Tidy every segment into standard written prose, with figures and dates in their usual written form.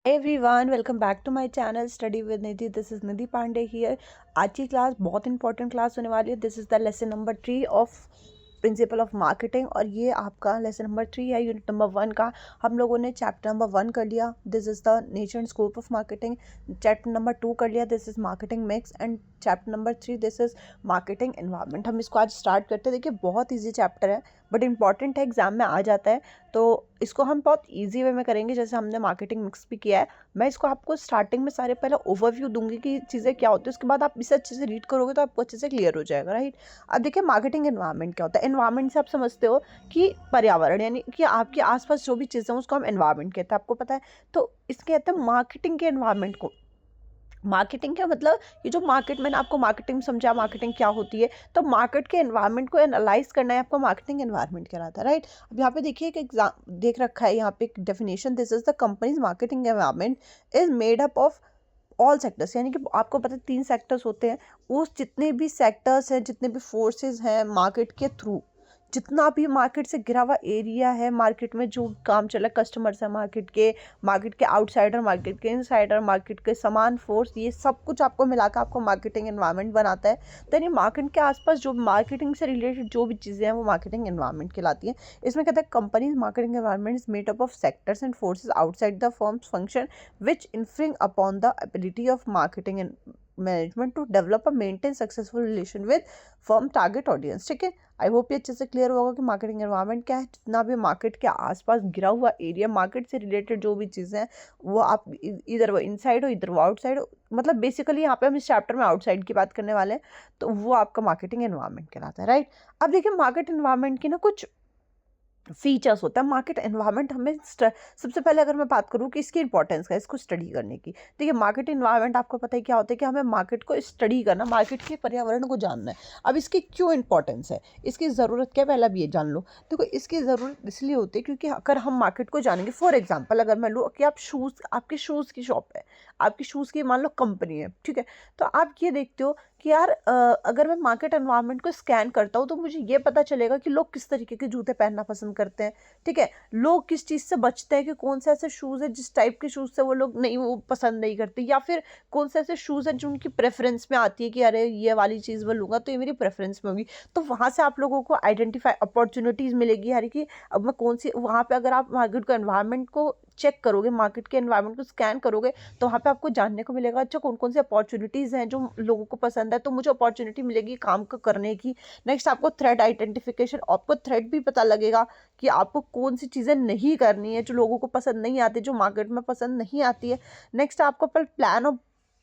Everyone welcome back to my channel study with Nidhi. This is Nidhi Pandey here. आज की class बहुत important class होने वाली है। This is the lesson number 3 of principle of marketing और ये आपका लेसन नंबर 3 है। यूनिट नंबर 1 का हम लोगों ने चैप्टर नंबर 1 कर लिया, this is the nature and scope of marketing. Chapter number 2 कर लिया, this is marketing mix. And chapter number 3 this is marketing environment. हम इसको आज स्टार्ट करते हैं। देखिए बहुत ईजी चैप्टर है बट इंपॉर्टेंट है, एग्जाम में आ जाता है, तो इसको हम बहुत ईजी वे में करेंगे जैसे हमने मार्केटिंग मिक्स भी किया है। मैं इसको आपको स्टार्टिंग में सारे पहले ओवरव्यू दूंगी कि चीज़ें क्या होती है, उसके बाद आप इसे अच्छे से रीड करोगे तो आपको अच्छे से क्लियर हो जाएगा, राइट। अब देखिए मार्केटिंग एनवायरनमेंट क्या होता है। एनवायरनमेंट से आप समझते हो कि पर्यावरण, यानी कि आपके आसपास जो भी चीज़ें हैं उसको हम एनवायरनमेंट कहते हैं, आपको पता है। तो इसके कहते हैं मार्केटिंग के एनवायरनमेंट को। मार्केटिंग क्या मतलब, ये जो मार्केट, मैंने आपको मार्केटिंग समझा मार्केटिंग क्या होती है, तो मार्केट के एनवायरनमेंट को एनालाइज करना है आपको, मार्केटिंग एनवायरनमेंट कहलाता है, राइट। अब यहाँ पे देखिए एक एग्जाम देख रखा है, यहाँ पे एक definition, this is the companies marketing environment is made up of all sectors. यानी कि आपको पता है 3 सेक्टर्स होते हैं। उस जितने भी सेक्टर्स हैं, जितने भी फोर्सेस हैं मार्केट के थ्रू, जितना भी मार्केट से घिरा हुआ एरिया है, मार्केट में जो काम चला, कस्टमर्स है मार्केट के आउटसाइडर, मार्केट के इनसाइडर, मार्केट के समान फोर्स, ये सब कुछ आपको मिलाकर आपको मार्केटिंग एनवायरनमेंट बनाता है। तो यानी मार्केट के आसपास जो मार्केटिंग से रिलेटेड जो भी चीज़ें हैं वो मार्केटिंग एनवायरनमेंट कहलाती है। इसमें कहते हैं companies marketing environment is made up of sectors and forces outside the firms function which infringe upon the ability of marketing and management to develop a maintain successful relation with firm target audience. ठीक है, I hope ये अच्छे से clear होगा कि marketing environment क्या है। जितना भी मार्केट के आसपास घिरा हुआ एरिया, मार्केट से रिलेटेड जो भी चीज़ें हैं वो आप इधर वो इनसाइड हो इधर वो आउटसाइड हो, मतलब बेसिकली यहाँ पे हम इस चैप्टर में आउटसाइड की बात करने वाले हैं, तो वो आपका मार्केटिंग एनवायरनमेंट कहलाता है, राइट। अब देखिए मार्केट एनवायरनमेंट की ना कुछ फीचर्स होता है। मार्केट एनवायरनमेंट हमें सबसे पहले अगर मैं बात करूँ कि इसकी इंपॉर्टेंस का, इसको स्टडी करने की, देखिए मार्केट एनवायरनमेंट आपको पता है क्या होता है कि हमें मार्केट को स्टडी करना, मार्केट के पर्यावरण को जानना है। अब इसकी क्यों इंपॉर्टेंस है, इसकी ज़रूरत क्या है, पहले अब ये जान लो। देखो इसकी ज़रूरत इसलिए होती है क्योंकि अगर हम मार्केट को जानेंगे, फॉर एग्जाम्पल अगर मैं लूँ कि आप शूज़, आपके शूज़ की शॉप है, आपकी शूज़ की मान लो कंपनी है, ठीक है। तो आप ये देखते हो कि यार अगर मैं मार्केट एनवायरनमेंट को स्कैन करता हूँ तो मुझे ये पता चलेगा कि लोग किस तरीके के जूते पहनना पसंद करते हैं, ठीक है। लोग किस चीज़ से बचते हैं, कि कौन से ऐसे शूज़ है जिस टाइप के शूज़ से वो लोग नहीं, वो पसंद नहीं करते, या फिर कौन से ऐसे शूज़ हैं जो उनकी प्रेफरेंस में आती है कि अरे ये वाली चीज़ मैं लूँगा तो ये मेरी प्रेफरेंस में होगी। तो वहाँ से आप लोगों को आइडेंटिफाई अपॉर्चुनिटीज़ मिलेगी, यानी कि अब मैं कौन सी, वहाँ पे अगर आप मार्केट को एनवायरनमेंट को चेक करोगे, मार्केट के एनवायरनमेंट को स्कैन करोगे, तो वहाँ पे आपको जानने को मिलेगा अच्छा कौन कौन सी अपॉर्चुनिटीज़ हैं जो लोगों को पसंद है, तो मुझे अपॉर्चुनिटी मिलेगी काम को करने की। नेक्स्ट आपको थ्रेट आइडेंटिफिकेशन, आपको थ्रेट भी पता लगेगा कि आपको कौन सी चीज़ें नहीं करनी है जो लोगों को पसंद नहीं आती, जो मार्केट में पसंद नहीं आती है। नेक्स्ट आपको प्लान और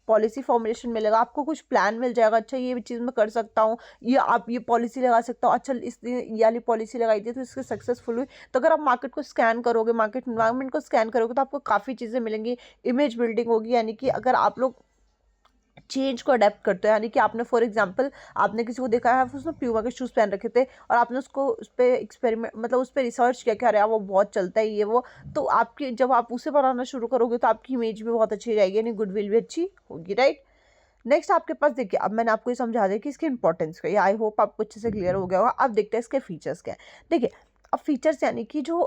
पॉलिसी फॉर्मुलेशन मिलेगा, आपको कुछ प्लान मिल जाएगा, अच्छा ये चीज़ मैं कर सकता हूँ, ये आप ये पॉलिसी लगा सकता हूँ, अच्छा इसने ये वाली पॉलिसी लगाई थी तो इसके सक्सेसफुल हुई। तो अगर आप मार्केट को स्कैन करोगे, मार्केट इन्वायरमेंट को स्कैन करोगे, तो आपको काफ़ी चीज़ें मिलेंगी। इमेज बिल्डिंग होगी, यानी कि अगर आप लोग चेंज को अडेप्ट करते हो, यानी कि आपने फॉर एग्जांपल आपने किसी को देखा है उसने प्यूमा के शूज़ पहन रखे थे और आपने उसको उस पर एक्सपेरिमेंट, मतलब उस पर रिसर्च किया कि अरे यार वो बहुत चलता है ये वो, तो आपकी जब आप उसे बनाना शुरू करोगे तो आपकी इमेज भी बहुत अच्छी रहेगी, यानी गुडविल भी अच्छी होगी, राइट। नेक्स्ट आपके पास देखिए, अब मैंने आपको ये समझा दिया कि इसकी इंपॉर्टेंस क्या है, आई होप आपको अच्छे से क्लियर हो गया होगा। अब देखते हैं इसके फीचर्स क्या है। देखिए अब फीचर्स यानी कि जो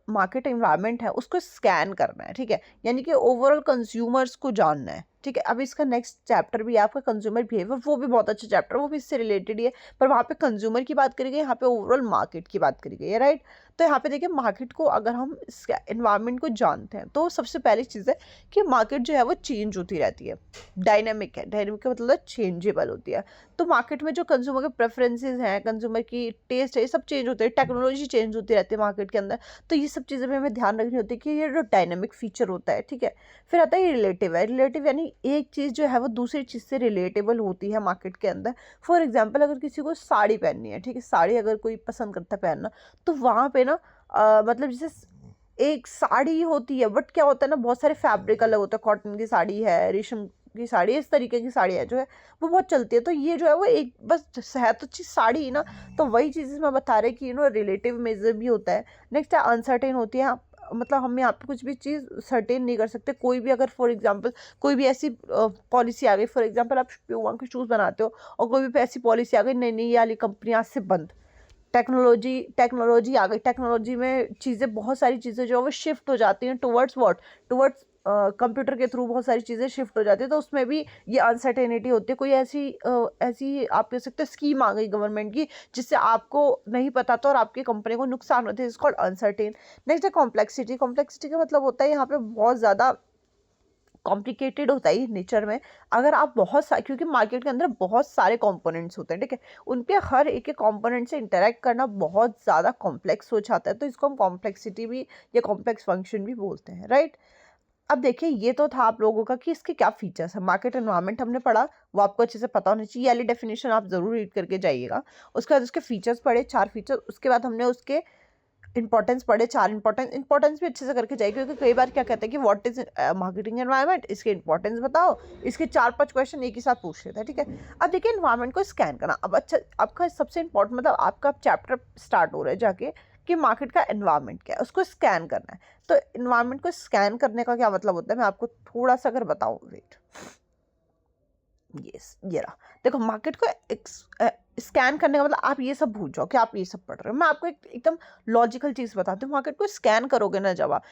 मार्केट एनवायरनमेंट है उसको स्कैन करना है, ठीक है, यानी कि ओवरऑल कंज्यूमर्स को जानना है, ठीक है। अब इसका नेक्स्ट चैप्टर भी है आपका कंज्यूमर बिहेवियर, वो भी बहुत अच्छा चैप्टर, वो भी इससे रिलेटेड ही है, पर वहाँ पे कंज्यूमर की बात करी गई, यहाँ पे ओवरऑल मार्केट की बात करी गई है, राइट। तो यहाँ पे देखिए मार्केट को अगर हम एनवायरनमेंट को जानते हैं तो सबसे पहली चीज़ है कि मार्केट जो है वो चेंज होती रहती है, डायनेमिक है, डायनेमिक का मतलब चेंजेबल होती है। तो मार्केट में जो कंज्यूमर के प्रेफरेंसेस हैं, कंज्यूमर की टेस्ट है, ये सब चेंज होते हैं, टेक्नोलॉजी चेंज होती रहती है मार्केट के अंदर, तो ये सब चीज़ें भी हमें ध्यान रखनी होती है कि ये जो डायनेमिक फीचर होता है, ठीक है। फिर आता है रिलेटिव है, रिलेटिव यानी एक चीज़ जो है वो दूसरी चीज़ से रिलेटेबल होती है मार्केट के अंदर। फॉर एग्जाम्पल अगर किसी को साड़ी पहननी है, ठीक है, साड़ी अगर कोई पसंद करता है पहनना, तो वहाँ पे ना मतलब जैसे एक साड़ी होती है, बट क्या होता है ना, बहुत सारे फैब्रिक अलग होता है, कॉटन की साड़ी है, रेशम की साड़ी, इस तरीके की साड़ी है जो है वो बहुत चलती है। तो ये जो है वो एक बस है तो चीज़ साड़ी ही ना, तो वही चीज़ मैं बता रहे कि रिलेटिव मेजर भी होता है। नेक्स्ट है अनसर्टेन होती है, मतलब हम यहाँ पे कुछ भी चीज़ सर्टेन नहीं कर सकते। कोई भी अगर फॉर एग्जांपल कोई भी ऐसी पॉलिसी आ गई, फॉर एग्जांपल आप प्यूमा के शूज़ बनाते हो और कोई भी ऐसी पॉलिसी आ गई, नहीं नहीं ये वाली कंपनी आज से बंद, टेक्नोलॉजी आ गई, टेक्नोलॉजी में चीज़ें, बहुत सारी चीज़ें जो है वो शिफ्ट हो जाती हैं टुवर्ड्स व्हाट, टुवर्ड्स कंप्यूटर के थ्रू बहुत सारी चीज़ें शिफ्ट हो जाती है, तो उसमें भी ये अनसर्टेनिटी होती है। कोई ऐसी आप कह सकते हैं स्कीम आ गई गवर्नमेंट की जिससे आपको नहीं पता था और आपकी कंपनी को नुकसान होता है, इज कॉल्ड अनसर्टेन। नेक्स्ट है कॉम्प्लेक्सिटी। कॉम्प्लेक्सिटी का मतलब होता है यहाँ पे बहुत ज़्यादा कॉम्प्लिकेटेड होता है नेचर में। अगर आप क्योंकि मार्केट के अंदर बहुत सारे कंपोनेंट्स होते हैं, ठीक है, उन पे हर एक एक कंपोनेंट से इंटरेक्ट करना बहुत ज़्यादा कॉम्प्लेक्स हो जाता है, तो इसको हम कॉम्प्लेक्सिटी भी या कॉम्प्लेक्स फंक्शन भी बोलते हैं, राइट। अब देखिए ये तो था आप लोगों का कि इसके क्या फीचर्स है। मार्केट एनवायरनमेंट हमने पढ़ा, वो आपको अच्छे से पता होना चाहिए, ये वाली डेफिनेशन आप जरूर रीड करके जाइएगा। उसके बाद उसके फीचर्स पढ़े, 4 फीचर। उसके बाद हमने उसके इंपॉर्टेंस पढ़े, 4 इंपॉर्टेंस भी अच्छे से करके जाइए, क्योंकि कई बार क्या कहते हैं कि व्हाट इज मार्केटिंग एनवायरनमेंट, इसके इंपॉर्टेंस बताओ, इसके 4-5 क्वेश्चन एक ही साथ पूछ लेते हैं, ठीक है। अब देखिए एनवायरनमेंट को स्कैन करना। अब अच्छा, आपका सबसे इंपॉर्टेंट मतलब आपका चैप्टर स्टार्ट हो रहा है जाके कि मार्केट का एनवायरनमेंट क्या है, उसको स्कैन करना है। तो एनवायरनमेंट को स्कैन करने का क्या मतलब होता है, मैं आपको थोड़ा सा अगर बताऊं, वेट, यस, ये रहा। देखो मार्केट को स्कैन करने का मतलब आप ये सब भूल जाओ कि आप ये सब पढ़ रहे हो। मैं आपको एकदम लॉजिकल चीज़ बताती हूँ। मार्केट को स्कैन करोगे ना जब आप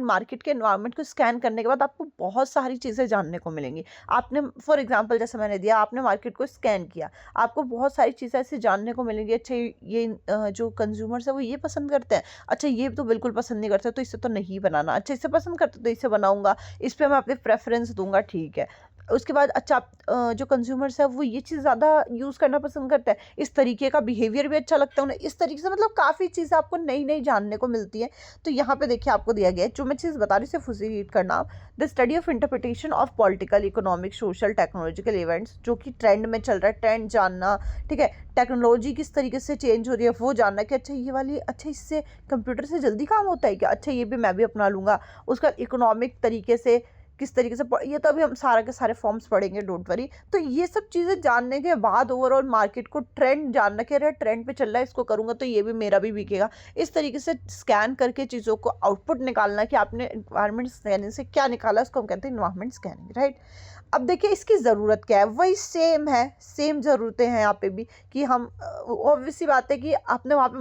मार्केट के एनवायरनमेंट को स्कैन करने के बाद आपको बहुत सारी चीज़ें जानने को मिलेंगी। आपने फॉर एग्जांपल जैसे मैंने दिया, आपने मार्केट को स्कैन किया, आपको बहुत सारी चीज़ें ऐसे जानने को मिलेंगी। अच्छा ये जो कंज्यूमर्स है वो ये पसंद करते हैं, अच्छा ये तो बिल्कुल पसंद नहीं करते तो इसे तो नहीं बनाना, अच्छा इसे पसंद करते तो इसे बनाऊंगा, इस पर मैं अपने प्रेफरेंस दूंगा, ठीक है। उसके बाद अच्छा जो कंज्यूमर्स है वो ये चीज़ ज़्यादा यूज़ करना पसंद करता है, इस तरीके का बिहेवियर भी अच्छा लगता है उन्हें, इस तरीके से मतलब काफ़ी चीज़ें आपको नई नई जानने को मिलती है। तो यहाँ पे देखिए आपको दिया गया है, जो मैं चीज़ बता रही हूँ सिर्फ उसे रीड करना आप। The study of interpretation of political, economic, social, technological events, जो कि ट्रेंड में चल रहा है, ट्रेंड जानना, ठीक है। टेक्नोलॉजी किस तरीके से चेंज हो रही है वो जानना कि अच्छा ये वाली, अच्छा इससे कंप्यूटर से जल्दी काम होता है क्या, अच्छा ये भी मैं भी अपना लूँगा। उसका इकोनॉमिक तरीके से किस तरीके से ये तो अभी हम सारा के सारे फॉर्म्स पढ़ेंगे, डोंट वरी। तो ये सब चीज़ें जानने के बाद ओवरऑल मार्केट को ट्रेंड जानना कि अरे ट्रेंड पे चल रहा है, इसको करूँगा तो ये भी मेरा भी बिकेगा। इस तरीके से स्कैन करके चीज़ों को आउटपुट निकालना कि आपने इन्वायरमेंट स्कैनिंग से क्या निकाला, उसको हम कहते हैं इन्वायरमेंट स्कैनिंग, राइट। अब देखिए इसकी ज़रूरत क्या है, वही सेम है, सेम ज़रूरतें हैं यहाँ पे भी कि हम ऑब्वियस सी बात है कि आपने वहाँ पे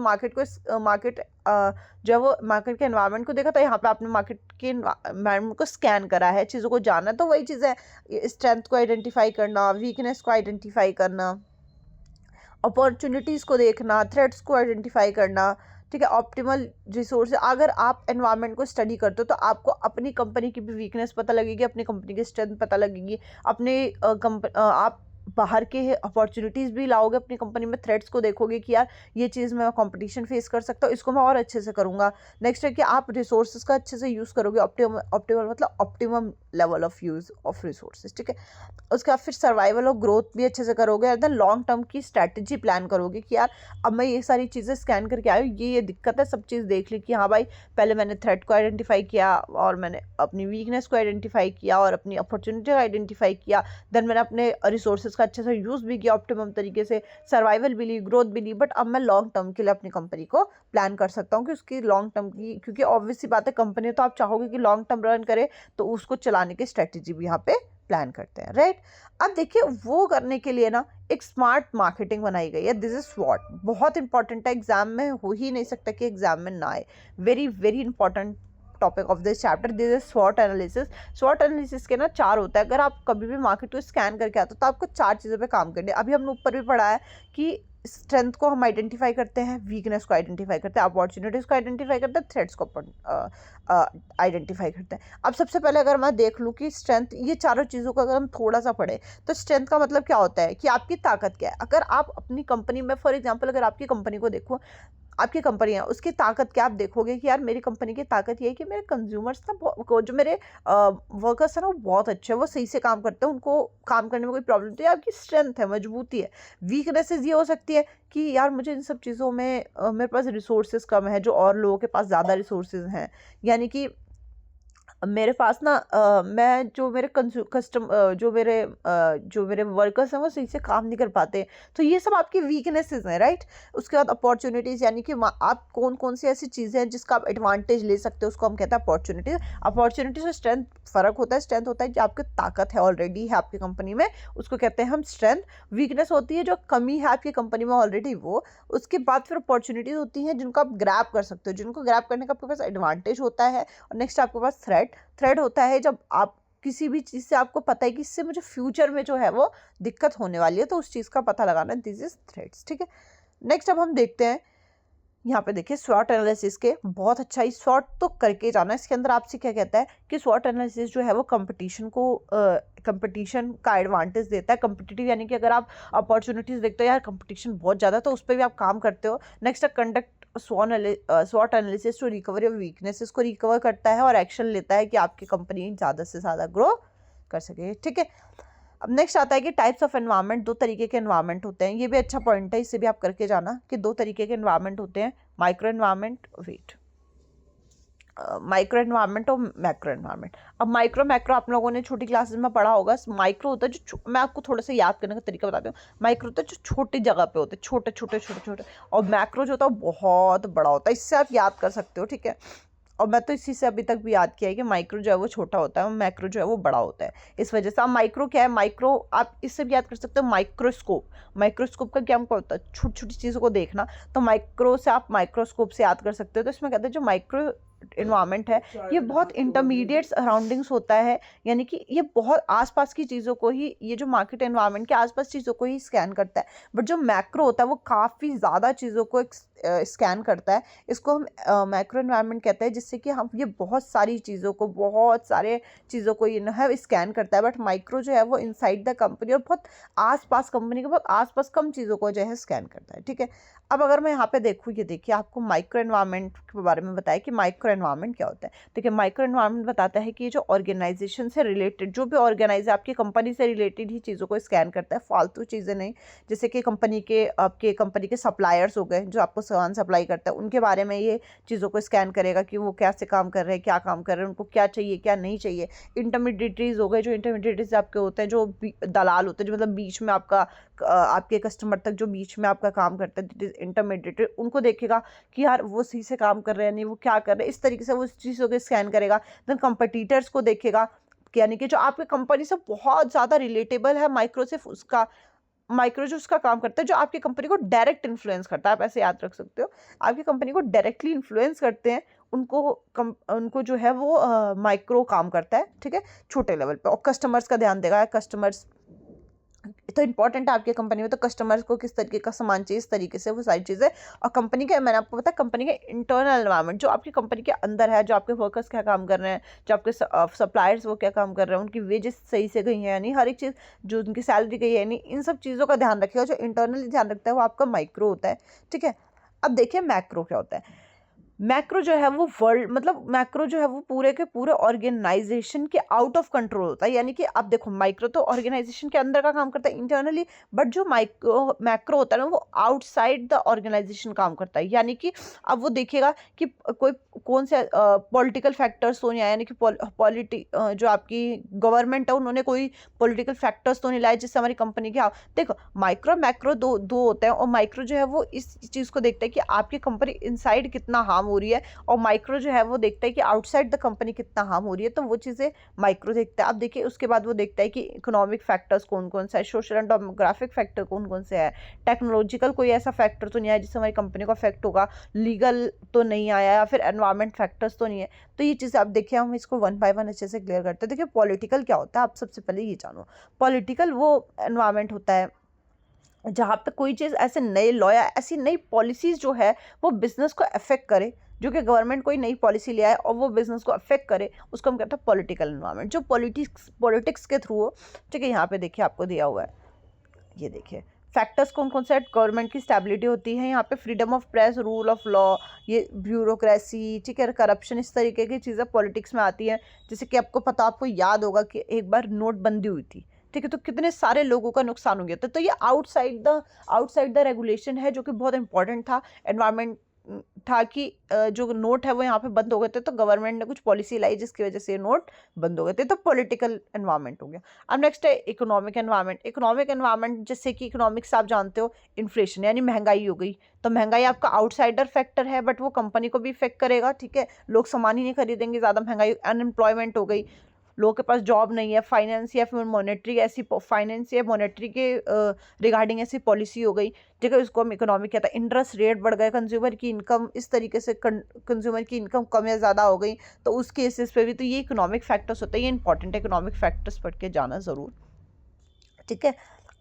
जब वो मार्केट के एनवायरनमेंट को देखा तो यहाँ पे आपने मार्केट के एनवायरनमेंट को स्कैन करा है, चीज़ों को जाना। तो वही चीज़ है, स्ट्रेंथ को आइडेंटिफाई करना, वीकनेस को आइडेंटिफाई करना, अपॉर्चुनिटीज़ को देखना, थ्रेट्स को आइडेंटिफाई करना, ठीक है। ऑप्टिमल रिसोर्स, अगर आप एनवायरनमेंट को स्टडी करते हो तो आपको अपनी कंपनी की भी वीकनेस पता लगेगी, अपनी कंपनी की स्ट्रेंथ पता लगेगी, आप बाहर के अपॉर्चुनिटीज़ भी लाओगे अपनी कंपनी में, थ्रेट्स को देखोगे कि यार ये चीज़ मैं कंपटीशन फेस कर सकता हूँ, इसको मैं और अच्छे से करूँगा। नेक्स्ट है कि आप रिसोर्सेज का अच्छे से यूज़ करोगे, ऑप्टिमल मतलब optimum level of use of resources, ठीक है। उसके बाद फिर सर्वाइवल और ग्रोथ भी अच्छे से करोगे, एंड देन लॉन्ग टर्म की स्ट्रैटेजी प्लान करोगे कि यार अब मैं ये सारी चीज़ें स्कैन करके आई हूँ, ये दिक्कत है, सब चीज़ देख ली कि हाँ भाई पहले मैंने थ्रेट को आइडेंटिफाई किया और मैंने अपनी वीकनेस को आइडेंटिफाई किया और अपनी अपॉर्चुनिटी को आइडेंटिफाई किया, देन मैंने अपने रिसोर्सेज का अच्छे से यूज़ भी किया ऑप्टिमम तरीके से, सर्वाइवल भी ली, ग्रोथ भी ली, बट अब मैं लॉन्ग टर्म के लिए अपनी कंपनी को प्लान कर सकता हूँ कि उसकी लॉन्ग टर्म की, क्योंकि ऑब्वियस सी बात है कंपनी तो आप चाहोगे कि लॉन्ग टर्म रन करे, तो उसको चलाने की स्ट्रेटेजी भी यहाँ पे प्लान करते हैं, राइट। अब देखिए वो करने के लिए ना एक स्मार्ट मार्केटिंग बनाई गई है, दिस इज स्वॉट, बहुत इंपॉर्टेंट है, एग्जाम में हो ही नहीं सकता कि एग्जाम में ना आए, very very important topic of this chapter, this is स्वॉट analysis. स्वॉट analysis के ना 4 होता है। अगर आप कभी भी मार्केट को स्कैन करके आते हो तो आपको 4 चीज़ों पे काम करनी है। अभी हमने ऊपर भी पढ़ा है कि स्ट्रेंथ को हम आइडेंटिफाई करते हैं, वीकनेस को आइडेंटिफाई करते हैं, अपॉर्चुनिटीज़ को आइडेंटिफाई करते हैं, थ्रेट्स को आइडेंटिफाई करते हैं। अब सबसे पहले अगर मैं देख लूँ कि स्ट्रेंथ, ये चारों चीज़ों को अगर हम थोड़ा सा पढ़ें तो स्ट्रेंथ का मतलब क्या होता है कि आपकी ताकत क्या है। अगर आप अपनी कंपनी में फॉर एग्जांपल अगर आपकी कंपनी को देखो, आपकी कंपनी है उसकी ताकत क्या, आप देखोगे कि यार मेरी कंपनी की ताकत ये है कि मेरे कंज्यूमर्स ना जो मेरे वर्कर्स हैं ना वो बहुत अच्छे हैं, वो सही से काम करते हैं, उनको काम करने में कोई प्रॉब्लम, तो ये आपकी स्ट्रेंथ है, मजबूती है। वीकनेसेस ये हो सकती है कि यार मुझे इन सब चीज़ों में मेरे पास रिसोर्सेज कम है, जो और लोगों के पास ज़्यादा रिसोर्सेज हैं, यानी कि मेरे पास ना मैं जो मेरे वर्कर्स हैं वो सही से काम नहीं कर पाते, तो ये सब आपकी वीकनेसेस हैं, राइट। उसके बाद अपॉर्चुनिटीज़, यानी कि आप कौन कौन सी ऐसी चीज़ें हैं जिसका आप एडवांटेज ले सकते हो, उसको हम कहते हैं अपॉर्चुनिटीज़। अपॉर्चुनिटीज़ और स्ट्रेंथ फ़र्क होता है। स्ट्रेंथ होता है जो आपकी ताकत है ऑलरेडी है आपकी कंपनी में, उसको कहते हैं हम स्ट्रेंथ। वीकनेस होती है जो कमी है आपकी कंपनी में ऑलरेडी, वो। उसके बाद फिर अपॉर्चुनिटीज़ होती हैं जिनको आप ग्रैब कर सकते हो, जिनको ग्रैब करने का आपके पास एडवांटेज होता है। और नेक्स्ट आपके पास थ्रेट, थ्रेट होता है जब आप किसी भी चीज़ से आपको पता है कि इससे मुझे फ्यूचर में जो है वो दिक्कत होने वाली है, तो उस चीज़ का पता लगाना, दिस इज थ्रेट्स। ठीक है, नेक्स्ट अब हम देखते हैं यहाँ पे देखिए स्वॉट एनालिसिस के, बहुत अच्छा ही स्वॉट तो करके जाना। इसके अंदर आपसे क्या कहता है कि स्वॉट एनालिसिस जो है वो कंपटीशन का एडवांटेज देता है। कंपिटिटिव यानी कि अगर आप अपॉर्चुनिटीज देखते हो यार कंपटीशन बहुत ज़्यादा, तो उस पर भी आप काम करते हो। नेक्स्ट कंडक्ट स्वॉट analysis to recovery of weaknesses को रिकवर करता है और एक्शन लेता है कि आपकी कंपनी ज़्यादा से ज़्यादा ग्रो कर सके। ठीक है, अब नेक्स्ट आता है कि टाइप्स ऑफ एनवायरनमेंट, दो तरीके के एनवायरनमेंट होते हैं। ये भी अच्छा पॉइंट है, इसे भी आप करके जाना कि दो तरीके के एनवायरनमेंट होते हैं, माइक्रो एनवायरनमेंट माइक्रो एनवायरनमेंट और मैक्रो एनवायरनमेंट। अब माइक्रो मैक्रो आप लोगों ने छोटी क्लासेस में पढ़ा होगा। माइक्रो होता है जो, मैं आपको थोड़ा सा याद करने का तरीका बताती हूँ। माइक्रो होता है जो छोटी जगह पे होते हैं, छोटे छोटे छोटे छोटे, और मैक्रो जो होता है बहुत बड़ा होता है। इससे आप याद कर सकते हो। ठीक है, और मैं तो इसी से अभी तक भी याद किया है कि माइक्रो जो है वो छोटा होता है और मैक्रो जो है वो बड़ा होता है। इस वजह से आप माइक्रो क्या है, माइक्रो आप इससे भी याद कर सकते हो माइक्रोस्कोप। माइक्रोस्कोप का क्या होता है, छोटी छोटी चीज़ों को देखना, तो माइक्रो से आप माइक्रोस्कोप से याद कर सकते हो। तो इसमें कहते हैं जो माइक्रो इन्वायरमेंट है ये बहुत इंटरमीडिएट सराउंडिंग्स होता है, यानी कि ये बहुत आसपास की चीज़ों को ही, ये जो मार्केट एनवायरनमेंट के आसपास चीज़ों को ही स्कैन करता है। बट जो मैक्रो होता है वो काफ़ी ज़्यादा चीज़ों को स्कैन करता है। इसको हम मैक्रो एनवायरनमेंट कहते हैं, जिससे कि हम ये बहुत सारी चीज़ों को, बहुत सारे चीज़ों को ये है स्कैन करता है। बट माइक्रो जो है वो इनसाइड द कंपनी और बहुत आसपास, कंपनी के बहुत आसपास कम चीज़ों को जो है स्कैन करता है। ठीक है, अब अगर मैं यहाँ पे देखूँ, ये देखिए आपको माइक्रो एनवायरनमेंट के बारे में बताया कि माइक्रो एनवायरनमेंट क्या होता है। देखिए माइक्रो एनवायरनमेंट बताता है कि ये जो ऑर्गेनाइजेशन से रिलेटेड, जो भी ऑर्गेनाइज आपकी कंपनी से रिलेटेड ही चीज़ों को स्कैन करता है, फालतू चीज़ें नहीं। जैसे कि आपके कंपनी के सप्लायर्स हो गए, जो आपको सामान सप्लाई करता है, उनके बारे में ये चीज़ों को स्कैन करेगा कि वो कैसे काम कर रहे हैं, क्या काम कर रहे हैं, उनको क्या चाहिए क्या नहीं चाहिए। इंटरमीडिएटरीज हो गए, जो इंटरमीडिएटरीज आपके होते हैं, जो दलाल होते हैं, जो मतलब बीच में आपके कस्टमर तक जो बीच में आपका काम करता है, इंटरमीडिएट, उनको देखेगा कि यार वो सही से काम कर रहे हैं नहीं, वो क्या कर रहे हैं, इस तरीके से वो उस चीज़ों को स्कैन करेगा। देन कंपटीटर्स को देखेगा, यानी कि जो आपकी कंपनी से बहुत ज़्यादा रिलेटेबल है, माइक्रो से उसका माइक्रो जो उसका काम करता है, जो आपकी कंपनी को डायरेक्ट इन्फ्लुएंस करता है, आप ऐसे याद रख सकते हो। आपकी कंपनी को डायरेक्टली इन्फ्लुएंस करते हैं, उनको जो है वो माइक्रो काम करता है। ठीक है, छोटे लेवल पे। और कस्टमर्स का ध्यान देगा, कस्टमर्स तो इंपॉर्टेंट है आपकी कंपनी में, तो कस्टमर्स को किस तरीके का सामान चाहिए, इस तरीके से वो सारी चीज़ें। और कंपनी के, मैंने आपको बताया कंपनी के इंटरनल एनवायरनमेंट, जो आपकी कंपनी के अंदर है, जो आपके वर्कर्स क्या काम कर रहे हैं, जो आपके सप्लायर्स वो क्या काम कर रहे हैं, उनकी वेजेस सही से गई हैं यानी, हर एक चीज़ जो उनकी सैलरी गई है यानी, इन सब चीज़ों का ध्यान रखिएगा। जो इंटरनली ध्यान रखता है वो आपका माइक्रो होता है। ठीक है, अब देखिए मैक्रो क्या होता है। मैक्रो जो है वो वर्ल्ड, मतलब मैक्रो जो है वो पूरे के पूरे ऑर्गेनाइजेशन के आउट ऑफ कंट्रोल होता है। यानी कि आप देखो माइक्रो तो ऑर्गेनाइजेशन के अंदर का काम करता है इंटरनली, बट जो मैक्रो होता है ना वो आउटसाइड द ऑर्गेनाइजेशन काम करता है। यानी कि अब वो देखेगा कि कोई कौन से पॉलिटिकल फैक्टर्स तो नहीं आया, यानी कि जो आपकी गवर्नमेंट है उन्होंने कोई पॉलिटिकल फैक्टर्स तो नहीं लाए जिससे हमारी कंपनी के, देखो माइक्रो मैक्रो दो होते हैं। और माइक्रो जो है वो इस चीज़ को देखता है कि आपकी कंपनी इनसाइड कितना हार्म हो रही है, और माइक्रो जो है वो देखता है कि आउटसाइड द कंपनी कितना हार्म हो रही है। तो वो चीज़ें माइक्रो देखता है। अब देखिए उसके बाद वो देखता है कि इकोनॉमिक फैक्टर्स कौन कौन सा है, सोशल एंड डेमोग्राफिक फैक्टर कौन कौन से है, टेक्नोलॉजिकल कोई ऐसा फैक्टर तो नहीं आया जिससे हमारी कंपनी को अफेक्ट होगा, लीगल तो नहीं आया, या फिर एनवायरमेंट फैक्टर्स तो नहीं है। तो ये चीज़ें आप देखिए, हम इसको वन बाय वन अच्छे से क्लियर करते हैं। देखिए पॉलिटिकल क्या होता है, आप सबसे पहले ये जानो। पॉलिटिकल वो एनवायरमेंट होता है जहाँ पे कोई चीज़, ऐसे नए लॉ या ऐसी नई पॉलिसीज़ जो है वो बिज़नेस को अफेक्ट करे, जो कि गवर्नमेंट कोई नई पॉलिसी ले आए और वो बिज़नेस को अफेक्ट करे, उसको हम कहते हैं पॉलिटिकल एनवायरनमेंट, जो पॉलिटिक्स के थ्रू हो। ठीक है, यहाँ पे देखिए आपको दिया हुआ है, ये देखिए फैक्टर्स कौन कौन से, गवर्नमेंट की स्टेबिलिटी होती है, यहाँ पे freedom of press, rule of law, ये ब्यूरोक्रेसी, ठीक है, करप्शन, इस तरीके की चीज़ें पॉलिटिक्स में आती हैं। जैसे कि आपको पता, आपको याद होगा कि एक बार नोटबंदी हुई थी। ठीक है, तो कितने सारे लोगों का नुकसान हो गया था। तो ये आउटसाइड द रेगुलेशन है, जो कि बहुत इंपॉर्टेंट था। एनवायरनमेंट था कि जो नोट है वो यहाँ पे बंद हो गए थे, तो गवर्नमेंट ने कुछ पॉलिसी लाई जिसकी वजह से ये नोट बंद हो गए थे। तो पॉलिटिकल एनवायरनमेंट हो गया। अब नेक्स्ट है इकोनॉमिक एनवायरनमेंट। इकोनॉमिक एनवायरनमेंट, जैसे कि इकोनॉमिक्स आप जानते हो, इन्फ्लेशन यानी महंगाई हो गई। तो महंगाई आपका आउटसाइडर फैक्टर है, बट वो कंपनी को भी इफेक्ट करेगा। ठीक है, लोग सामान ही नहीं खरीदेंगे, ज़्यादा महंगाई, अनएम्प्लॉयमेंट हो गई। लोगों के पास जॉब नहीं है, फाइनेंस या फिर मॉनेटरी ऐसी फाइनेंस या मॉनेटरी के रिगार्डिंग ऐसी पॉलिसी हो गई, ठीक है, उसको हम इकोनॉमिक कहते हैं। इंटरेस्ट रेट बढ़ गए, कंज्यूमर की इनकम इस तरीके से कंज्यूमर की इनकम कम या ज़्यादा हो गई, तो उस केसेस पे भी तो ये इकोनॉमिक फैक्टर्स होते हैं। ये इंपॉर्टेंट इकोनॉमिक फैक्टर्स पढ़ के जाना ज़रूर, ठीक है।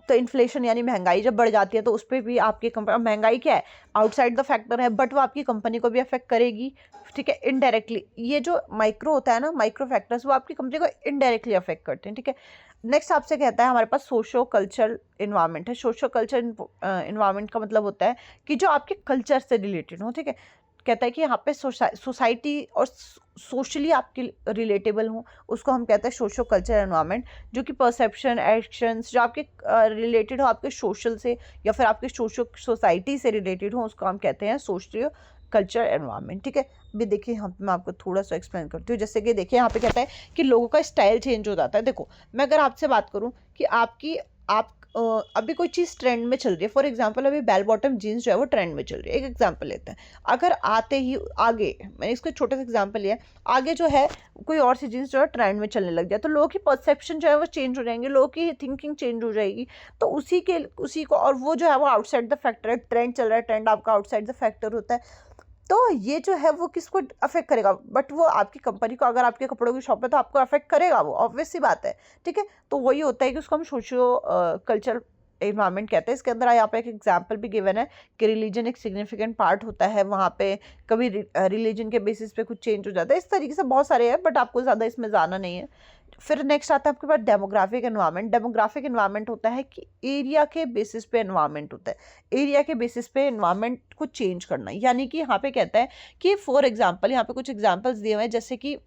तो इन्फ्लेशन यानी महंगाई जब बढ़ जाती है तो उस पर भी आपकी कंपनी, महंगाई क्या है, आउटसाइड द फैक्टर है, बट वो आपकी कंपनी को भी अफेक्ट करेगी, ठीक है, इनडायरेक्टली। ये जो माइक्रो होता है ना, माइक्रो फैक्टर्स, वो आपकी कंपनी को इनडायरेक्टली अफेक्ट करते हैं, ठीक है। नेक्स्ट आपसे कहता है हमारे पास सोशो कल्चरल इन्वायरमेंट है। सोशो कल्चर इन्वायरमेंट का मतलब होता है कि जो आपके कल्चर से रिलेटेड हो, ठीक है। कहता है कि यहाँ पे सोसाइटी और सोशली आपके रिलेटेबल हो, उसको हम कहते हैं सोशो कल्चर एनवायरनमेंट। जो कि परसेप्शन, एक्शंस जो आपके रिलेटेड हो आपके सोशल से या फिर आपके सोसाइटी से रिलेटेड हो, उसको हम कहते हैं सोशल कल्चर एनवायरनमेंट, ठीक है। अभी देखिए यहाँ पे मैं आपको थोड़ा सा एक्सप्लेन करती हूँ। जैसे कि देखिए यहाँ पे कहता है कि लोगों का स्टाइल चेंज हो जाता है। देखो, मैं अगर आपसे बात करूँ कि आप अभी कोई चीज़ ट्रेंड में चल रही है, फॉर एग्जांपल अभी बेल बॉटम जीन्स जो है वो ट्रेंड में चल रही है, एक एग्जांपल लेते हैं। अगर आते ही आगे, मैंने इसको छोटा सा एग्जांपल लिया, आगे जो है कोई और सी जीन्स जो है ट्रेंड में चलने लग जाए, तो लोगों की परसेप्शन जो है वो चेंज हो जाएंगे, लोगों की थिंकिंग चेंज हो जाएगी। तो उसी को, और वो जो है वो आउटसाइड द फैक्टर है, ट्रेंड चल रहा है, ट्रेंड आपका आउटसाइड द फैक्टर होता है। तो ये जो है वो किसको अफेक्ट करेगा, बट वो आपकी कंपनी को, अगर आपके कपड़ों की शॉप है तो आपको अफेक्ट करेगा, वो ऑब्वियस सी बात है, ठीक है। तो वही होता है कि उसको हम सोशियो कल्चर इन्वायरमेंट कहते हैं। इसके अंदर यहाँ पे एक एग्जांपल भी गिवन है कि रिलीजन एक सिग्निफिकेंट पार्ट होता है वहाँ पे, कभी रिलीजन के बेसिस पे कुछ चेंज हो जाता है, इस तरीके से बहुत सारे हैं, बट आपको ज़्यादा इसमें जाना नहीं है। फिर नेक्स्ट आता है आपके पास डेमोग्राफिक एनवायरनमेंट। डेमोग्राफिक एनवायरनमेंट होता है कि एरिया के बेसिस पे एनवायरनमेंट होता है, एरिया के बेसिस पे एनवायरनमेंट को चेंज करना। यानी कि यहाँ पे कहता है कि फॉर एग्जांपल, यहाँ पे कुछ एग्जांपल्स दिए हुए हैं, जैसे कि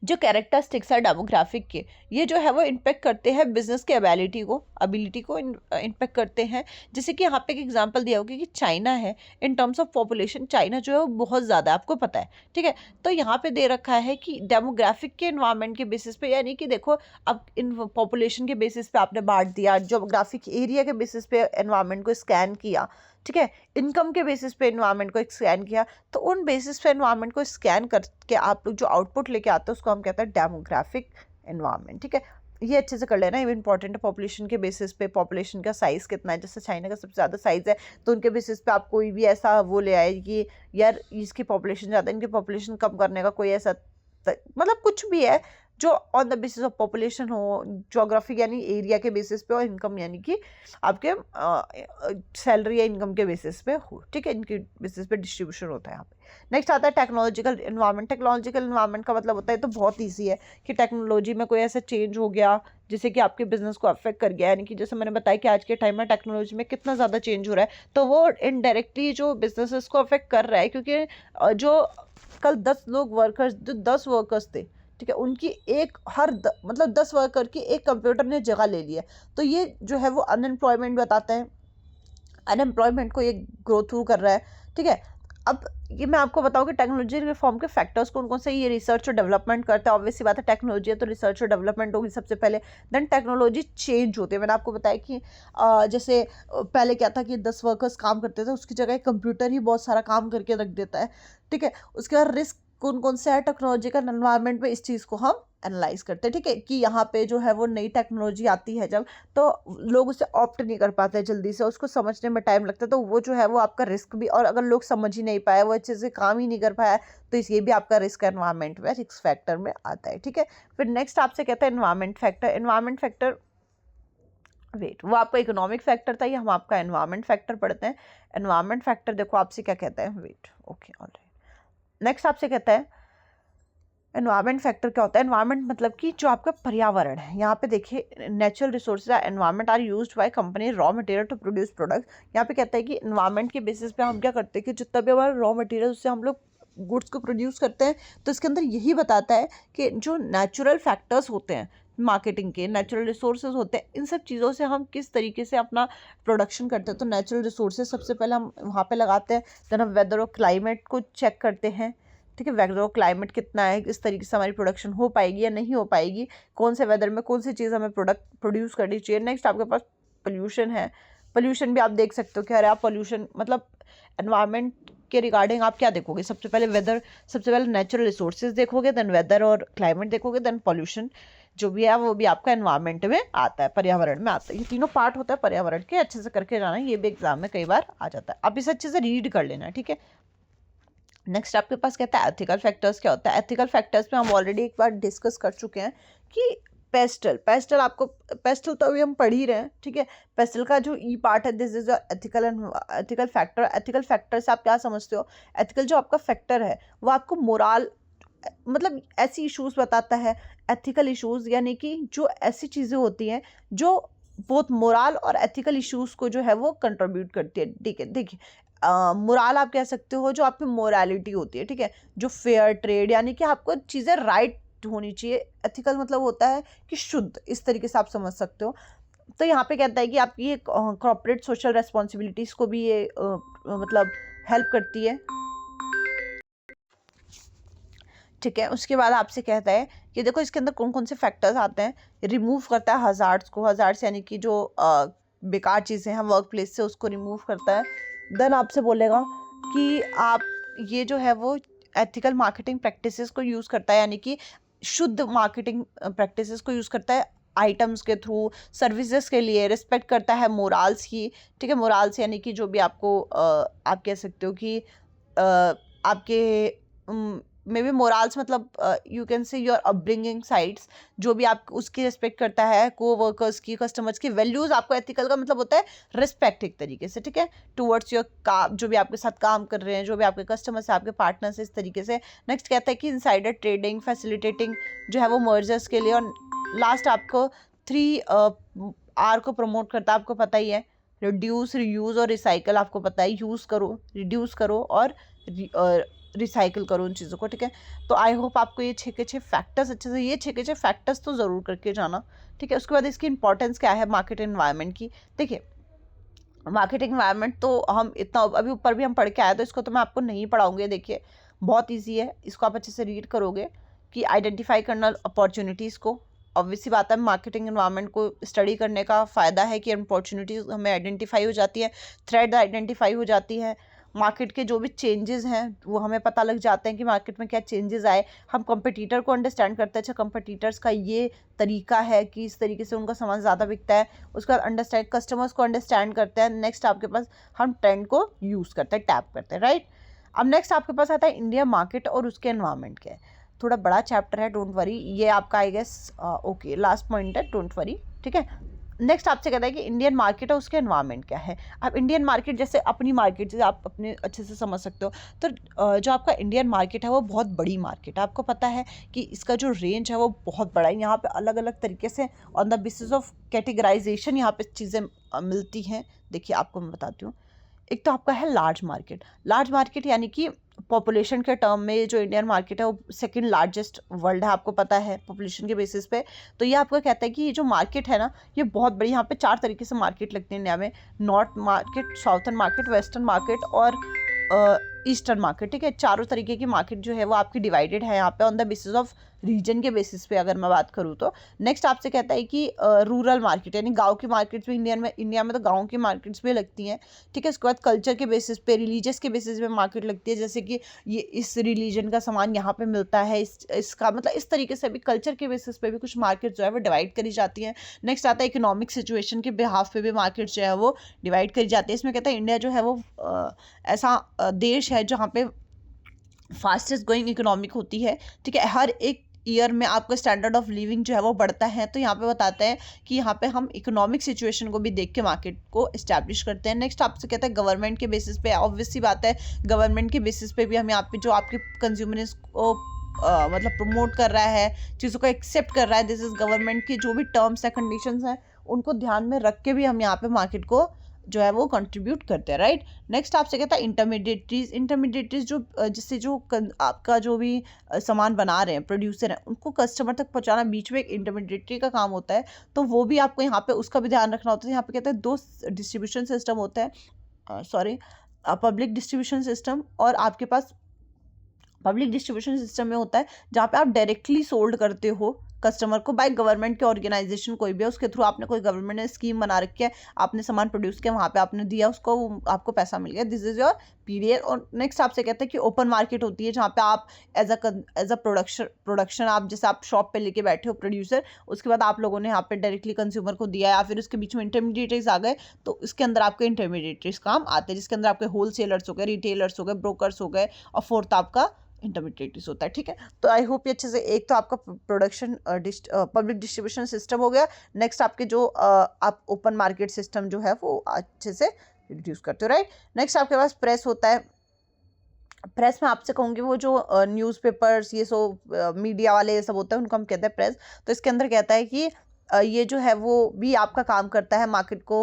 जो कैरेक्टरिस्टिक्स है डेमोग्राफिक के, ये जो है वो इम्पेक्ट करते हैं बिजनेस के एबिलिटी को इम्पेक्ट करते हैं। जैसे कि यहाँ पे एक एग्जांपल दिया होगा कि चाइना है, in terms of population China जो है वो बहुत ज़्यादा है, आपको पता है, ठीक है। तो यहाँ पे दे रखा है कि डेमोग्राफिक के एनवायरनमेंट के बेसिस पे, यानी कि देखो अब इन पॉपुलेशन के बेसिस पे आपने बांट दिया, जोग्राफिक एरिया के बेसिस पे एनवायरनमेंट को स्कैन किया, ठीक है, इनकम के बेसिस पे एनवायरनमेंट को स्कैन किया, तो उन बेसिस पे एनवायरनमेंट को स्कैन करके आप लोग जो आउटपुट लेके आते हैं उसको हम कहते हैं डेमोग्राफिक एनवायरनमेंट, ठीक है। ये अच्छे से कर लेना, ये इंपॉर्टेंट है। पॉपुलेशन के बेसिस पे, पॉपुलेशन का साइज़ कितना है, जैसे चाइना का सबसे ज़्यादा साइज़ है, तो उनके बेसिस पे आप कोई भी ऐसा वो ले आए कि यार इसकी पॉपुलेशन ज़्यादा है, इनकी पॉपुलेशन कम करने का कोई ऐसा मतलब कुछ भी है जो on the basis of population हो, ज्योग्राफी यानी एरिया के बेसिस पे, और इनकम यानी कि आपके सैलरी या इनकम के बेसिस पे हो, ठीक है, इनके बेसिस पे डिस्ट्रीब्यूशन होता है यहाँ पे। नेक्स्ट आता है टेक्नोलॉजिकल इन्वायरमेंट। टेक्नोलॉजिकल इन्वायरमेंट का मतलब होता है, तो बहुत ईजी है कि टेक्नोलॉजी में कोई ऐसा चेंज हो गया जिससे कि आपके बिजनेस को अफेक्ट कर गया, यानी कि जैसे मैंने बताया कि आज के टाइम में टेक्नोलॉजी में कितना ज़्यादा चेंज हो रहा है, तो वो इनडायरेक्टली जो बिजनेसेस को अफेक्ट कर रहा है, क्योंकि जो कल 10 लोग वर्कर्स, जो 10 वर्कर्स थे, ठीक है, उनकी मतलब 10 वर्कर की एक कंप्यूटर ने जगह ले लिया, तो ये जो है वो अनएम्प्लॉयमेंट बताता है, अनएम्प्लॉयमेंट को ये ग्रो थ्रू कर रहा है, ठीक है। अब ये मैं आपको बताऊं कि टेक्नोलॉजी रिफॉर्म के फैक्टर्स कौन कौन से, ये रिसर्च और डेवलपमेंट करता है, ऑब्वियसली बात है, टेक्नोलॉजी है तो रिसर्च और डेवलपमेंट होगी सबसे पहले, देन टेक्नोलॉजी चेंज होती है। मैंने आपको बताया कि जैसे पहले क्या था कि 10 वर्कर्स काम करते थे, उसकी जगह कंप्यूटर ही बहुत सारा काम करके रख देता है, ठीक है। उसके बाद रिस्क कौन कौन से है टेक्नोलॉजिकल एनवायरनमेंट में, इस चीज़ को हम एनालाइज करते हैं, ठीक है, कि यहाँ पे जो है वो नई टेक्नोलॉजी आती है जब, तो लोग उसे ऑप्ट नहीं कर पाते जल्दी से, उसको समझने में टाइम लगता है, तो वो जो है वो आपका रिस्क भी, और अगर लोग समझ ही नहीं पाए, वो अच्छे से काम ही नहीं कर पाया, तो ये भी आपका रिस्क एनवायरनमेंट में, रिस्क फैक्टर में आता है, ठीक है। फिर नेक्स्ट आपसे कहता है एनवायरनमेंट फैक्टर। एनवायरनमेंट फैक्टर वो आपका इकोनॉमिक फैक्टर था, ये हम आपका एनवायरनमेंट फैक्टर पढ़ते हैं। एनवायरनमेंट फैक्टर देखो आपसे क्या कहता है, ओके ऑलराइट। नेक्स्ट आपसे कहता है एनवायरनमेंट फैक्टर क्या होता है। एनवायरनमेंट मतलब कि जो आपका पर्यावरण है, यहाँ पे देखिए natural resources environment are used by company raw material to produce product. यहाँ पे कहता है कि एनवायरनमेंट के बेसिस पे हम क्या करते हैं कि जितना भी हमारा रॉ मटेरियल उससे हम लोग गुड्स को प्रोड्यूस करते हैं, तो इसके अंदर यही बताता है कि जो नेचुरल फैक्टर्स होते हैं मार्केटिंग के, नेचुरल रिसोर्सेज होते हैं, इन सब चीज़ों से हम किस तरीके से अपना प्रोडक्शन करते हैं। तो नेचुरल रिसोर्सेज सबसे पहले हम वहाँ पे लगाते हैं, देन हम वेदर और क्लाइमेट को चेक करते हैं, ठीक है, वेदर और क्लाइमेट कितना है, इस तरीके से हमारी प्रोडक्शन हो पाएगी या नहीं हो पाएगी, कौन से वेदर में कौन सी चीज़ हमें प्रोड्यूस करनी चाहिए। नेक्स्ट आपके पास पोल्यूशन है। पोल्यूशन भी आप देख सकते हो कि अरे आप पोल्यूशन मतलब एनवायरनमेंट के रिगार्डिंग आप क्या देखोगे, सबसे पहले वेदर, सबसे पहले नेचुरल रिसोर्सेज देखोगे, देन वेदर और क्लाइमेट देखोगे, देन पॉल्यूशन जो भी है वो भी आपका एनवायरनमेंट में आता है, पर्यावरण में आता है। ये तीनों पार्ट होता है पर्यावरण के, अच्छे से करके जाना, ये भी एग्जाम में कई बार आ जाता है। आप इसे अच्छे से रीड कर लेना, ठीक है। नेक्स्ट आपके पास कहता है एथिकल फैक्टर्स क्या होता है। एथिकल फैक्टर्स में हम ऑलरेडी एक बार डिस्कस कर चुके हैं कि पेस्टल आपको, पेस्टल तो अभी हम पढ़ ही रहे हैं, ठीक है। पेस्टल का जो ई पार्ट है, this is ethical and ethical factor. Ethical factor से आप क्या समझते हो, एथिकल जो आपका फैक्टर है वो आपको मोरल, मतलब ऐसी इश्यूज बताता है। एथिकल इश्यूज यानी कि जो ऐसी चीज़ें होती हैं जो बहुत मोरल और एथिकल इश्यूज को जो है वो कंट्रीब्यूट करती है, ठीक है। देखिए मोरल आप कह सकते हो जो आपकी मोरालिटी होती है, ठीक है, जो फेयर ट्रेड यानी कि आपको चीज़ें राइट होनी चाहिए। एथिकल मतलब होता है कि शुद्ध, इस तरीके से आप समझ सकते हो। तो यहाँ पे कहता है कि आपकी ये कॉर्पोरेट सोशल रेस्पॉन्सिबिलिटीज़ को भी ये मतलब हेल्प करती है, ठीक है। उसके बाद आपसे कहता है कि देखो इसके अंदर कौन कौन से फैक्टर्स आते हैं। रिमूव करता है हजार्ड्स को, हजार्ड्स यानी कि जो बेकार चीज़ें हैं वर्क प्लेस से, उसको रिमूव करता है। देन आपसे बोलेगा कि आप ये जो है वो एथिकल मार्केटिंग प्रैक्टिसेस को यूज़ करता है, यानी कि शुद्ध मार्केटिंग प्रैक्टिसेस को यूज़ करता है आइटम्स के थ्रू, सर्विसेज के लिए, रिस्पेक्ट करता है मोरल्स की, ठीक है। मोरल्स यानी कि जो भी आपको आप कह सकते हो कि आपके मे बी मोरल्स मतलब you can say your upbringing sides, जो भी आप उसकी रिस्पेक्ट करता है, को वर्कर्स की, कस्टमर्स की वैल्यूज़। आपको एथिकल का मतलब होता है रिस्पेक्ट एक तरीके से, ठीक है, टूवर्ड्स योर काम, जो भी आपके साथ काम कर रहे हैं, जो भी आपके कस्टमर्स हैं, आपके पार्टनर्स, इस तरीके से। नेक्स्ट कहता है कि इनसाइडर ट्रेडिंग, फैसिलिटेटिंग जो है वो मर्जर्स के लिए। और लास्ट आपको 3R को प्रमोट करता है, आपको पता ही है, रिड्यूस, रीयूज़ और रिसाइकल। आपको पता है, यूज़ करो, रिड्यूस करो और रिसाइकिल करो उन चीज़ों को, ठीक है। तो आई होप आपको ये 6 के 6 फैक्टर्स अच्छे से, ये 6 के 6 फैक्टर्स तो ज़रूर करके जाना, ठीक है। उसके बाद इसकी इंपॉर्टेंस क्या है मार्केट एनवायरनमेंट की। देखिए मार्केट एनवायरनमेंट तो हम इतना अभी ऊपर भी हम पढ़ के आए, तो इसको तो मैं आपको नहीं पढ़ाऊंगी। देखिए बहुत ईजी है, इसको आप अच्छे से रीड करोगे कि आइडेंटिफाई करना अपॉर्चुनिटीज़ को। ऑब्वियसली बात है, मार्केटिंग एनवायरनमेंट को स्टडी करने का फ़ायदा है कि अपॉर्चुनिटीज़ हमें आइडेंटिफाई हो जाती है, थ्रेड आइडेंटिफाई हो जाती है, मार्केट के जो भी चेंजेस हैं वो हमें पता लग जाते हैं कि मार्केट में क्या चेंजेस आए। हम कंपटीटर को अंडरस्टैंड करते हैं, अच्छा कंपटीटर्स का ये तरीका है कि इस तरीके से उनका सामान ज़्यादा बिकता है। उसके बाद अंडरस्टैंड, कस्टमर्स को अंडरस्टैंड करते हैं। नेक्स्ट आपके पास हम ट्रेंड को यूज़ करते हैं, टैप करते हैं, राइट। अब नेक्स्ट आपके पास आता है इंडिया मार्केट और उसके एनवायरनमेंट के। थोड़ा बड़ा चैप्टर है, डोंट वरी, ये आपका I guess okay last point है, डोंट वरी, ठीक है। नेक्स्ट आपसे कहता है कि इंडियन मार्केट है उसके एनवायरनमेंट क्या है। अब इंडियन मार्केट जैसे अपनी मार्केट, जैसे आप अपने अच्छे से समझ सकते हो, तो जो आपका इंडियन मार्केट है वो बहुत बड़ी मार्केट है। आपको पता है कि इसका जो रेंज है वो बहुत बड़ा है। यहाँ पे अलग अलग तरीके से on the basis of categorisation यहाँ पे चीज़ें मिलती हैं। देखिए आपको मैं बताती हूँ। एक तो आपका है लार्ज मार्केट। लार्ज मार्केट यानी कि पॉपुलेशन के टर्म में जो इंडियन मार्केट है वो सेकंड लार्जेस्ट वर्ल्ड है, आपको पता है पॉपुलेशन के बेसिस पे। तो ये आपको कहता है कि ये जो मार्केट है ना ये बहुत बड़ी, यहाँ पे 4 तरीके से मार्केट लगती है इंडिया में, north market, southern market, western market और ईस्टर्न मार्केट, ठीक है। चारों तरीके की मार्केट जो है वो आपकी डिवाइडेड है यहाँ पे on the basis of region के बेसिस पे अगर मैं बात करूँ तो। नेक्स्ट आपसे कहता है कि रूरल मार्केट यानी गांव की मार्केट्स भी इंडिया में तो गांव की मार्केट्स भी लगती हैं, ठीक है। उसके बाद कल्चर के बेसिस पे, रिलीजियस के बेसिस पे मार्केट लगती है, जैसे कि ये इस रिलीजन का सामान यहाँ पे मिलता है, इसका मतलब इस तरीके से भी कल्चर के बेसिस पे भी कुछ मार्केट जो है वो डिवाइड करी जाती हैं। नेक्स्ट आता है इकोनॉमिक सिचुएशन के बिहाफ पे भी मार्केट जो है वो डिवाइड करी जाती है। इसमें कहता है इंडिया जो है वो ऐसा देश है जहाँ पे फास्टेस्ट ग्रोइंग इकोनॉमिक होती है, ठीक है। हर एक ईयर में आपका स्टैंडर्ड ऑफ लिविंग जो है वो बढ़ता है। तो यहाँ पे बताते हैं कि यहाँ पे हम इकोनॉमिक सिचुएशन को भी देख के मार्केट को इस्टेब्लिश करते हैं। नेक्स्ट आपसे कहता है गवर्नमेंट के बेसिस पे, ऑब्वियसली बात है गवर्नमेंट के बेसिस पे भी हम यहाँ पे जो आपके कंज्यूमर्स को मतलब प्रमोट कर रहा है, चीज़ों को एक्सेप्ट कर रहा है, दिस इज गवर्नमेंट की जो भी टर्म्स है, कंडीशंस हैं, उनको ध्यान में रख के भी हम यहाँ पे मार्केट को जो है वो कंट्रीब्यूट करते हैं, राइट। नेक्स्ट आपसे कहता है इंटरमीडिएटरीज जो जिससे जो आपका जो भी सामान बना रहे हैं, प्रोड्यूसर हैं, उनको कस्टमर तक पहुंचाना, बीच में एक इंटरमीडिएटरी का काम होता है। तो वो भी आपको यहाँ पे उसका भी ध्यान रखना होता है। यहाँ पे कहते हैं 2 डिस्ट्रीब्यूशन सिस्टम होता है, सॉरी पब्लिक डिस्ट्रीब्यूशन सिस्टम, और आपके पास पब्लिक डिस्ट्रीब्यूशन सिस्टम में होता है जहाँ पे आप डायरेक्टली सोल्ड करते हो, कस्टमर को बाय गवर्नमेंट के ऑर्गेनाइजेशन कोई भी है, उसके थ्रू आपने कोई गवर्नमेंट ने स्कीम बना रखी है, आपने सामान प्रोड्यूस किया, वहाँ पे आपने दिया उसको, आपको पैसा मिल गया, दिस इज योर पीरियड। और नेक्स्ट आपसे कहते हैं कि ओपन मार्केट होती है, जहाँ पे आप एज अ प्रोडक्शन आप जैसे आप शॉप पे लेके बैठे हो प्रोड्यूसर, उसके बाद आप लोगों ने यहाँ पे डायरेक्टली कंज्यूमर को दिया, या फिर उसके बीच में इंटरमीडिएटरीज आ गए, तो इसके अंदर आपके इंटरमीडिएटरीज काम आते हैं, जिसके अंदर आपके होलसेलर्स हो गए, रिटेलर्स हो गए, ब्रोकर्स हो गए, और फोर्थ आपका इंटरमीडिएटरीज होता है। ठीक है, तो आई होप ये अच्छे से, एक तो आपका प्रोडक्शन पब्लिक डिस्ट्रीब्यूशन सिस्टम हो गया, नेक्स्ट आपके जो आप ओपन मार्केट सिस्टम जो है वो अच्छे से रिड्यूस करते हो, राइट। नेक्स्ट आपके पास प्रेस होता है। प्रेस में आपसे कहूँगी वो जो न्यूज़पेपर्स ये सो मीडिया वाले ये सब होते हैं, उनको हम कहते हैं प्रेस। तो इसके अंदर कहता है कि ये जो है वो भी आपका काम करता है मार्केट को,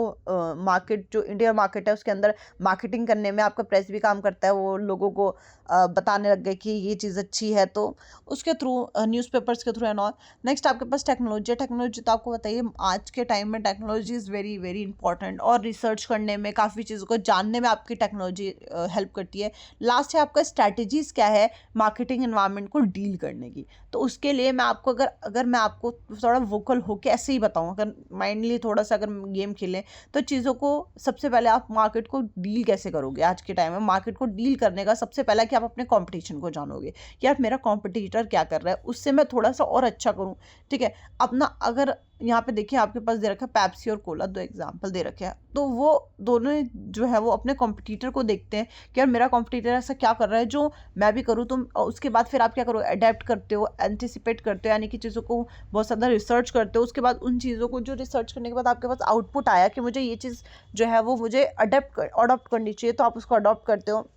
मार्केट जो इंडियन मार्केट है उसके अंदर मार्केटिंग करने में आपका प्रेस भी काम करता है। वो लोगों को बताने लग गए कि ये चीज़ अच्छी है, तो उसके थ्रू न्यूज़पेपर्स के थ्रू एंड ऑल। नेक्स्ट आपके पास टेक्नोलॉजी है। टेक्नोलॉजी तो आपको बताइए आज के टाइम में technology is very very important, और रिसर्च करने में, काफ़ी चीज़ों को जानने में आपकी टेक्नोलॉजी हेल्प करती है। लास्ट है आपका स्ट्रैटेजीज़ क्या है मार्केटिंग एनवायरनमेंट को डील करने की। तो उसके लिए मैं आपको अगर मैं आपको थोड़ा वोकल होके ऐसे ही बताऊँ, अगर माइंडली थोड़ा सा अगर गेम खेलें, तो चीज़ों को सबसे पहले आप मार्केट को डील कैसे करोगे आज के टाइम में। मार्केट को डील करने का सबसे पहला कि आप अपने कंपटीशन को जानोगे कि यार मेरा कॉम्पिटिटर क्या कर रहा है, उससे मैं थोड़ा सा और अच्छा करूँ। ठीक है, अपना अगर यहाँ पे देखिए आपके पास दे रखा है पेप्सी और कोला, दो एग्जाम्पल दे रखे हैं, तो वो दोनों जो है वो अपने कॉम्पिटिटर को देखते हैं कि यार मेरा कॉम्पिटिटर ऐसा क्या कर रहा है जो मैं भी करूँ। तो उसके बाद फिर आप क्या करो, अडेप्ट करते हो, एंटिसिपेट करते हो, यानी कि चीज़ों को बहुत ज़्यादा रिसर्च करते हो। उसके बाद उन चीज़ों को जो रिसर्च करने के बाद आपके पास आउटपुट आया कि मुझे ये चीज़ जो है वो मुझे अडॉप्ट करनी चाहिए, तो आप उसको अडॉप्ट करते हो।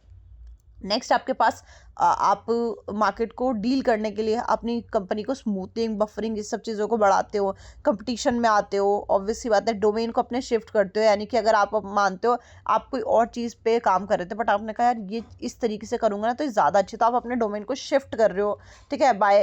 नेक्स्ट आपके पास आप मार्केट को डील करने के लिए अपनी कंपनी को स्मूथिंग, बफरिंग, इस सब चीज़ों को बढ़ाते हो, कंपटीशन में आते हो, ऑब्वियस सी बात है डोमेन को अपने शिफ्ट करते हो। यानी कि अगर आप अब मानते हो आप कोई और चीज़ पे काम कर रहे थे, बट आपने कहा यार ये इस तरीके से करूँगा ना तो ज़्यादा अच्छी, तो आप अपने डोमेन को शिफ्ट कर रहे हो। ठीक है, बाय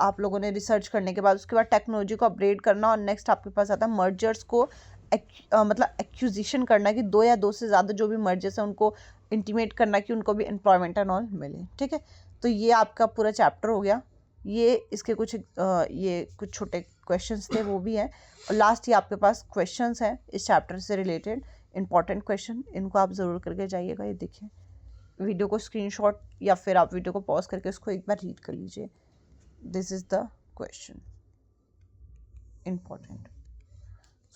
आप लोगों ने रिसर्च करने के बाद, उसके बाद टेक्नोलॉजी को अपग्रेड करना। और नेक्स्ट आपके पास आता है मर्जर्स को मतलब एक्विजिशन करना, कि दो या दो से ज़्यादा जो भी मर्जर्स हैं उनको इंटीमेट करना कि उनको भी एम्प्लॉयमेंट एंड ऑल मिले। ठीक है, तो ये आपका पूरा चैप्टर हो गया। ये इसके कुछ छोटे क्वेश्चंस थे वो भी हैं, और लास्ट ये आपके पास क्वेश्चंस हैं इस चैप्टर से रिलेटेड, इंपॉर्टेंट क्वेश्चन, इनको आप ज़रूर करके जाइएगा। ये देखिए वीडियो को स्क्रीनशॉट या फिर आप वीडियो को पॉज करके इसको एक बार रीड कर लीजिए। This is the question important.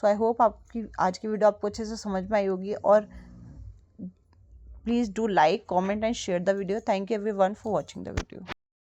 So I hope आपकी आज की वीडियो आपको अच्छे से समझ में आई होगी, और please do like, comment and share the video. Thank you everyone for watching the video.